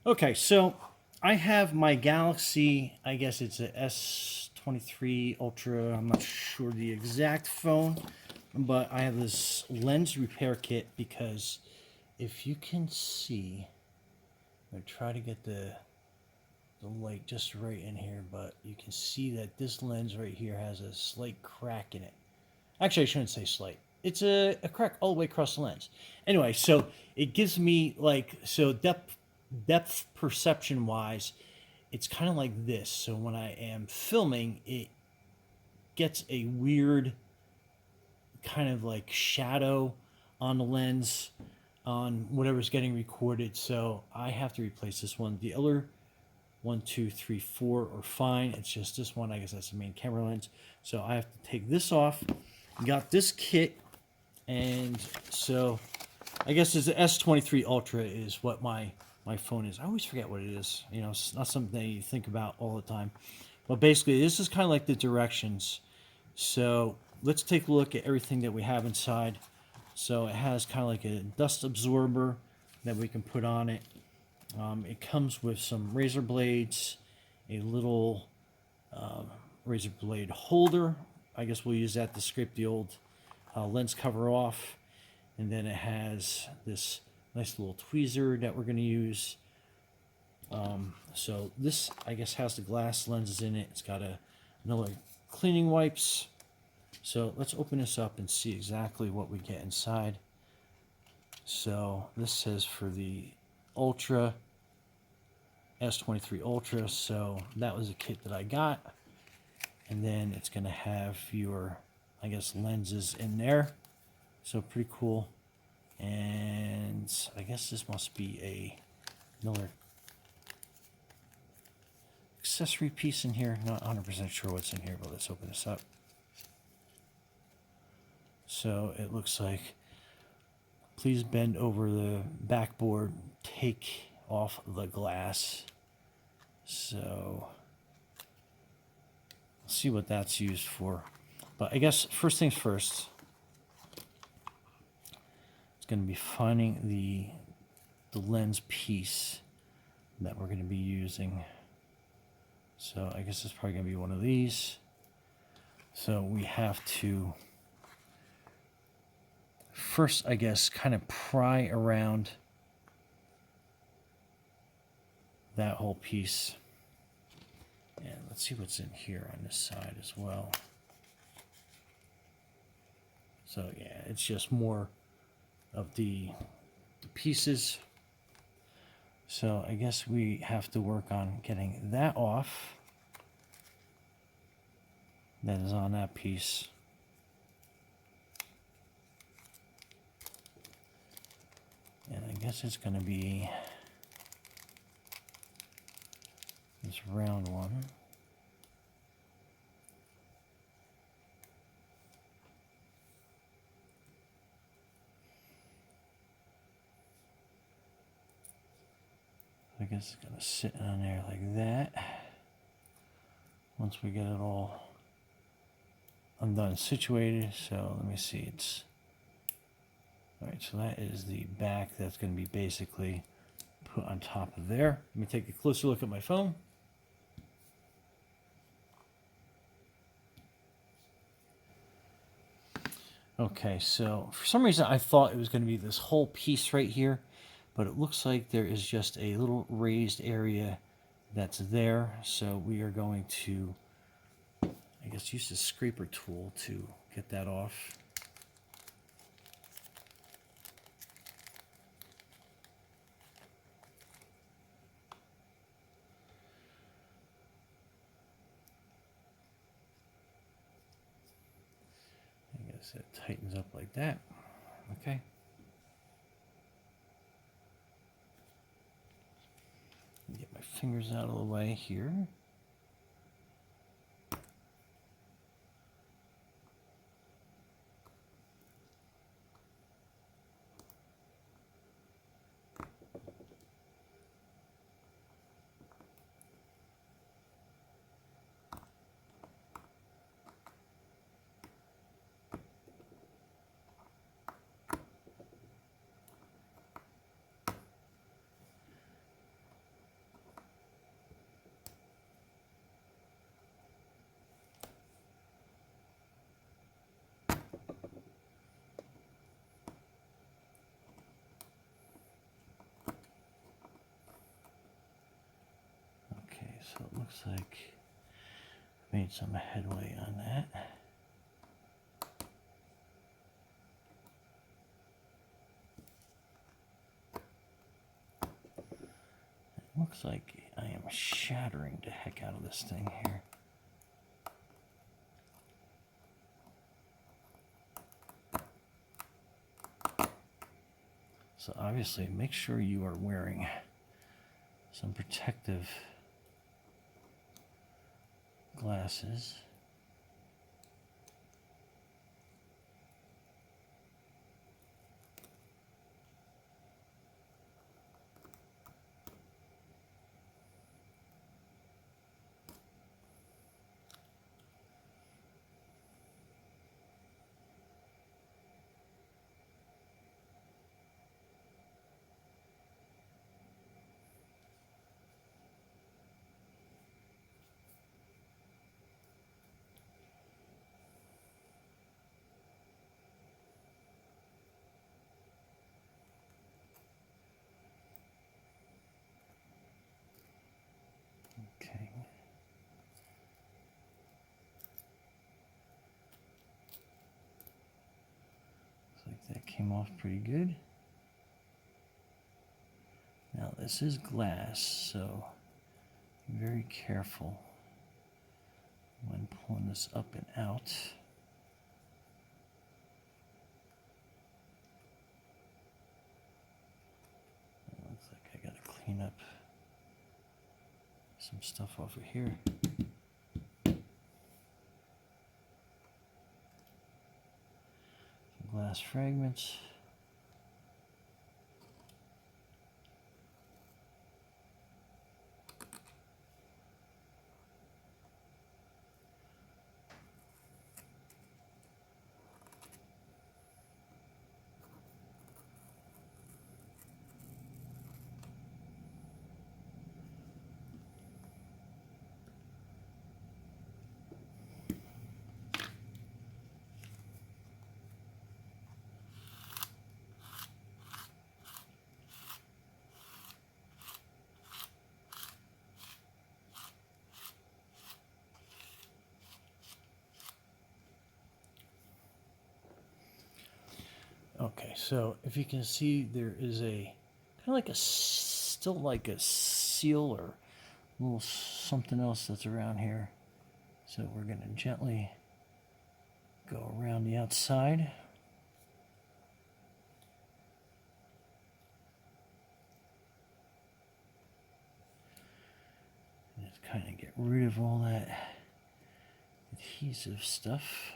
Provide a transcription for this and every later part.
Okay, so I have my Galaxy, I guess it's a S23 Ultra. I'm not sure the exact phone, but I have this lens repair kit because if you can see, I try to get the light just right in here, but you can see that this lens right here has a slight crack in it. Actually, I shouldn't say slight. It's a crack all the way across the lens. Anyway, so it gives me like, so depth perception wise, it's kind of like this. So when I am filming, it gets a weird kind of like shadow on the lens on whatever's getting recorded. So I have to replace this one. The other 1, 2, 3, 4 are fine. It's just this one. I guess that's the main camera lens. So I have to take this off. Got this kit, and so I guess it's the S23 Ultra is what my phone is. I always forget what it is. You know, it's not something that you think about all the time. But basically, this is kind of like the directions. So let's take a look at everything that we have inside. So it has kind of like a dust absorber that we can put on it. It comes with some razor blades, a little razor blade holder. I guess we'll use that to scrape the old lens cover off. And then it has this nice little tweezer that we're going to use. So this, I guess, has the glass lenses in it. It's got another cleaning wipes. So let's open this up and see exactly what we get inside. So this says for the Ultra, S23 Ultra. So that was a kit that I got. And then it's going to have your, I guess, lenses in there. So pretty cool. And I guess this must be another accessory piece in here. Not 100% sure what's in here, but let's open this up. So it looks like, please bend over the backboard, take off the glass. So let's see what that's used for. But I guess first things first, it's going to be finding the lens piece that we're going to be using. So I guess it's probably going to be one of these. So we have to first, I guess, kind of pry around that whole piece. And let's see what's in here on this side as well. So yeah, it's just more of the pieces. So I guess we have to work on getting that off. That is on that piece. And I guess it's going to be this round one. I guess it's going to sit on there like that. Once we get it all undone and situated. So let me see. It's all right. So that is the back. That's going to be basically put on top of there. Let me take a closer look at my phone. Okay, so for some reason I thought it was going to be this whole piece right here, but it looks like there is just a little raised area that's there. So we are going to, I guess, use the scraper tool to get that off. I guess it tightens up like that. Okay. Get my fingers out of the way here. so it looks like I made some headway on that. It looks like I am shattering the heck out of this thing here. So obviously make sure you are wearing some protective glasses. Okay. Looks like that came off pretty good. Now this is glass, so be very careful when pulling this up and out. It looks like I gotta clean up some stuff over here. Some glass fragments. Okay, so if you can see, there is a kind of like still like a seal or a little something else that's around here. So we're going to gently go around the outside. And just kind of get rid of all that adhesive stuff.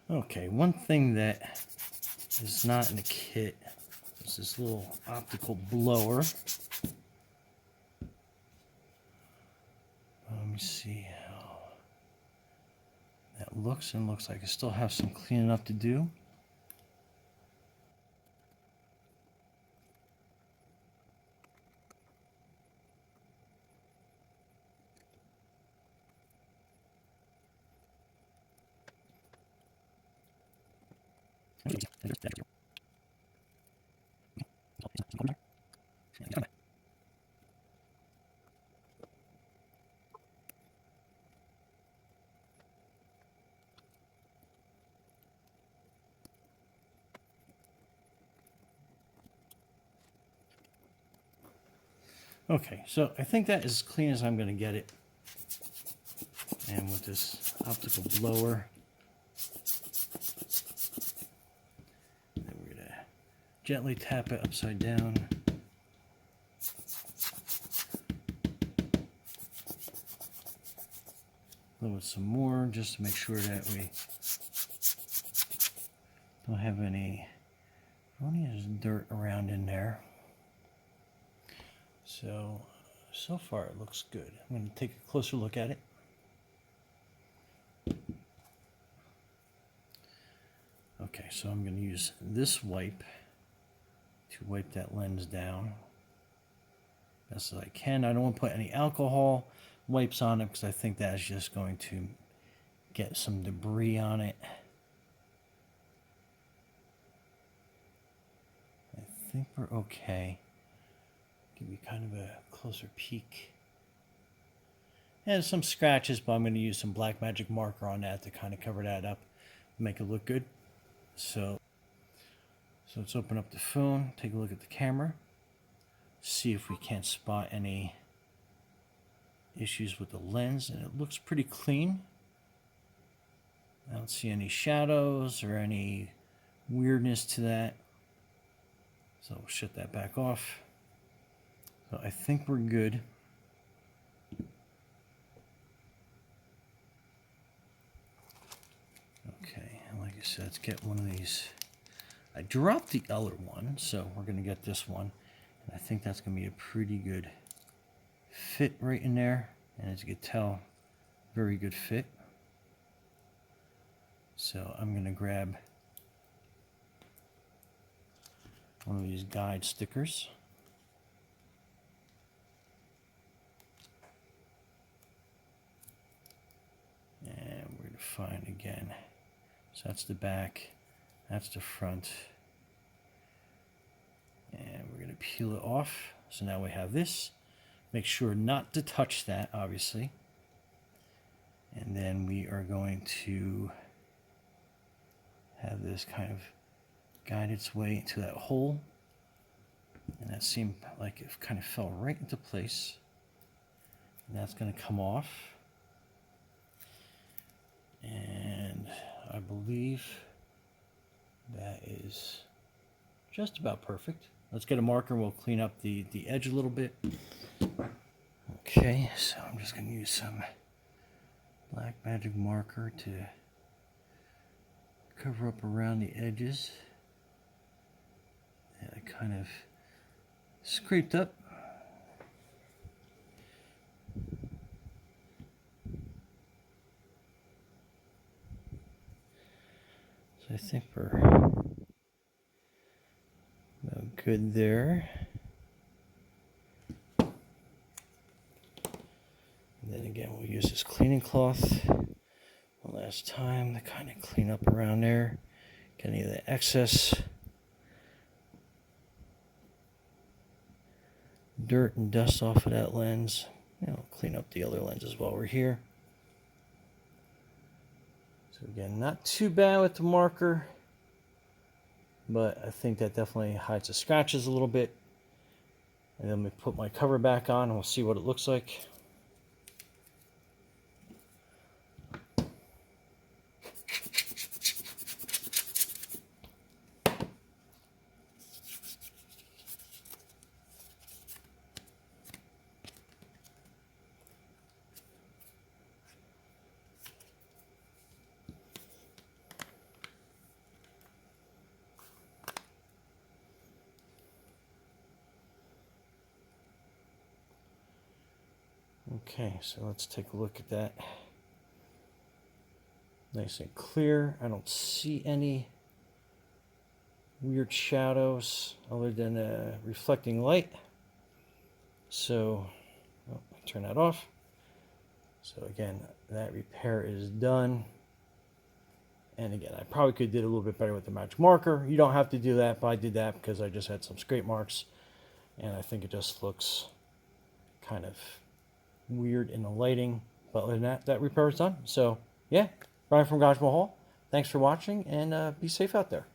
Okay, one thing that is not in the kit is this little optical blower. Let me see how that looks, and looks like I still have some cleaning up to do. Okay, so I think that is as clean as I'm going to get it. And with this optical blower, then we're going to gently tap it upside down. A little bit some more, just to make sure that we don't have any erroneous dirt around in there. So so far it looks good. I'm going to take a closer look at it. Okay, so I'm going to use this wipe to wipe that lens down best as I can. I don't want to put any alcohol wipes on it because I think that's just going to get some debris on it. I think we're okay. Give you kind of a closer peek. And some scratches, but I'm going to use some black magic marker on that to kind of cover that up, make it look good. So let's open up the phone, take a look at the camera, see if we can't spot any issues with the lens, and it looks pretty clean. I don't see any shadows or any weirdness to that. So we'll shut that back off. So I think we're good. Okay, and like I said, let's get one of these. I dropped the other one, so we're going to get this one. And I think that's going to be a pretty good fit right in there. And as you can tell, very good fit. So I'm going to grab one of these guide stickers. And we're going to find again. So that's the back, that's the front. And we're going to peel it off. So now we have this. Make sure not to touch that, obviously. And then we are going to have this kind of guide its way into that hole. And that seemed like it kind of fell right into place. And that's going to come off. And I believe that is just about perfect. Let's get a marker and we'll clean up the edge a little bit. Okay, so I'm just going to use some black magic marker to cover up around the edges. And I kind of scraped up. So I think we're about good there. And then again, we'll use this cleaning cloth one last time to kind of clean up around there, get any of the excess dirt and dust off of that lens. Clean up the other lenses while we're here. So again, not too bad with the marker, but I think that definitely hides the scratches a little bit. And then we put my cover back on and we'll see what it looks like. Okay, so let's take a look at that. Nice and clear. I don't see any weird shadows other than reflecting light. So, turn that off. So again, that repair is done. And again, I probably could have did a little bit better with the magic marker. You don't have to do that, but I did that because I just had some scrape marks. And I think it just looks kind of weird in the lighting. But other than that repair is done. So yeah, Brian from Gaj Mahal. Thanks for watching and be safe out there.